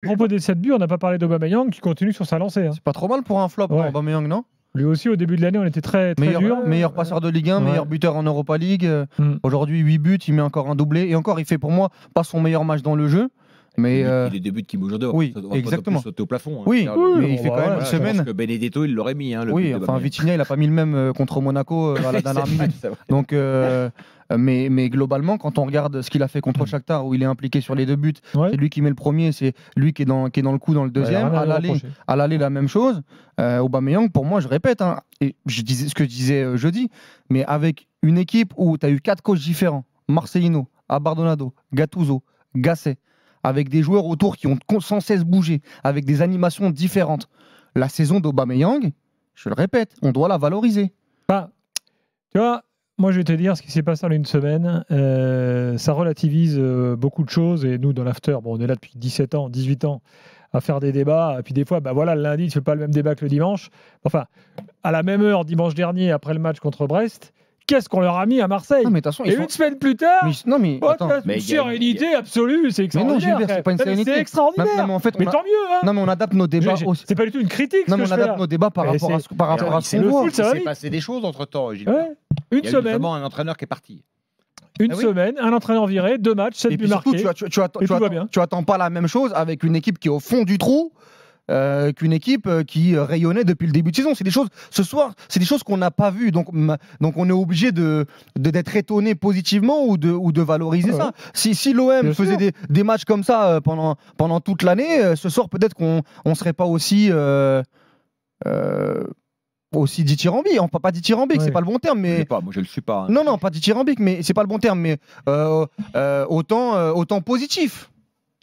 À propos des 7 buts, on n'a pas parlé d'Aubameyang qui continue sur sa lancée. Hein. C'est pas trop mal pour un flop, Ouais. Aubameyang, non? Lui aussi, au début de l'année, on était très dur. Meilleur passeur de Ligue 1, Ouais. meilleur buteur en Europa League. Aujourd'hui, 8 buts, il met encore un doublé. Et encore, il fait pour moi pas son meilleur match dans le jeu. Mais Il est des buts qui bougent en dehors. oui, Ça devrait exactement. pas sauter au plafond. Hein. Oui, mais il on fait va- quand même ouais, une Je semaine. pense que Benedetto, il l'aurait mis. Hein, le Oui, but enfin, d'Aubameyang. Vitinha, il a pas mis le même contre Monaco à la dernière minute. C'est vrai. Donc, mais globalement, quand on regarde ce qu'il a fait contre Shakhtar, où il est impliqué sur les 2 buts, Ouais. c'est lui qui met le premier, c'est lui qui est dans le coup dans le deuxième. Ouais, rien à À lui reprocher. l'aller, la même chose. Aubameyang, pour moi, je répète, hein, et je disais ce que je disais jeudi, mais avec une équipe où tu as eu 4 coachs différents, Marcelino, Abardonado, Gattuso, Gasset, avec des joueurs autour qui ont sans cesse bougé, avec des animations différentes. La saison d'Aubameyang, je le répète, on doit la valoriser. Bah, tu vois, moi je vais te dire ce qui s'est passé en une semaine. Ça relativise beaucoup de choses. Et nous, dans l'after, bon, on est là depuis 17 ans, 18 ans à faire des débats. Et puis des fois, bah voilà, le lundi, tu fais pas le même débat que le dimanche. Enfin, à la même heure, dimanche dernier, après le match contre Brest, qu'est-ce qu'on leur a mis à Marseille? Non, mais de toute façon, Et une semaine plus tard, Non, mais attends. Mais une il y a- sérénité absolue, c'est Mais non, extraordinaire. Gilbert, c'est pas une frère. sérénité. C'est extraordinaire. Non, mais en fait, Mais tant mieux, hein. Non, mais on adapte nos débats aussi. C'est pas du tout une critique. Non, ce mais que on je fais adapte là. nos débats par Mais rapport à ce Alors, qu'on c'est le voit. foot, ça il va s'est vite. passé des choses entre temps, Gilles. Ouais. Une Il y a eu semaine, notamment un entraîneur qui est parti. une Ah oui. semaine, un entraîneur viré, 2 matchs, 7 Et buts puis surtout, marqués. tu tout va bien. attends pas la même chose avec une équipe qui est au fond du trou qu'une équipe qui rayonnait depuis le début de saison. C'est des choses, ce soir, c'est des choses qu'on n'a pas vues. Donc on est obligé d'être étonné positivement ou de valoriser ça. Si l'OM Bien faisait sûr. des matchs comme ça pendant toute l'année, ce soir, peut-être qu'on ne serait pas aussi dithyrambique. Enfin, pas dithyrambique, Ouais. c'est pas le bon terme, Je mais. sais pas, moi je le suis pas. Hein. Non, pas dithyrambique, mais c'est pas le bon terme, mais autant positif.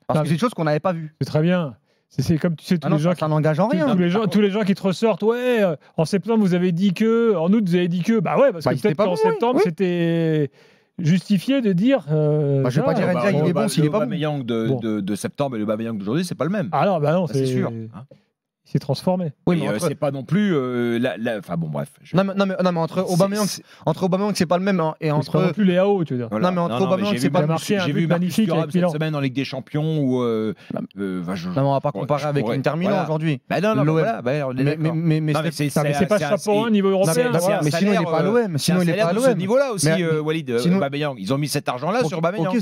Parce Non, que c'est des choses qu'on n'avait pas vues. C'est très bien. C'est comme tu sais, tous Ah non, les gens ça n'engage en rien. tous les gens qui te ressortent, ouais, en septembre vous avez dit que, en août vous avez dit que, bah ouais, parce Bah, que il était peut-être pas qu'en bon, oui, septembre oui. c'était justifié de dire. Je vais pas dire Edia, il est bon s'il est pas bon. Aubameyang de septembre et le Aubameyang d'aujourd'hui, c'est pas le même. Ah non, bah non, Ça, c'est sûr. Hein. Il s'est transformé. Oui, Et, mais entre... c'est pas non plus. Enfin bon, bref. non, mais entre Aubameyang, c'est pas le même. Hein, et C'est pas non entre. plus les AO, tu veux dire. Non, mais entre Aubameyang, j'ai c'est vu pas marqué un J'ai but vu Marcus magnifique Thuram avec cette Milan. semaine en Ligue des Champions où. Non, mais on va pas comparer avec l'Inter Milan aujourd'hui. Bah non, mais L'OM. voilà, on est d'accord. Mais Non, mais Ça, mais c'est pas chapeau 1 niveau européen. mais voilà. mais sinon, il est pas à l'OM. Sinon, il est pas à de ce l'OM. niveau-là aussi, Mais- Walid. sinon- Aubameyang. Ils ont mis cet argent-là sur Aubameyang. Ok,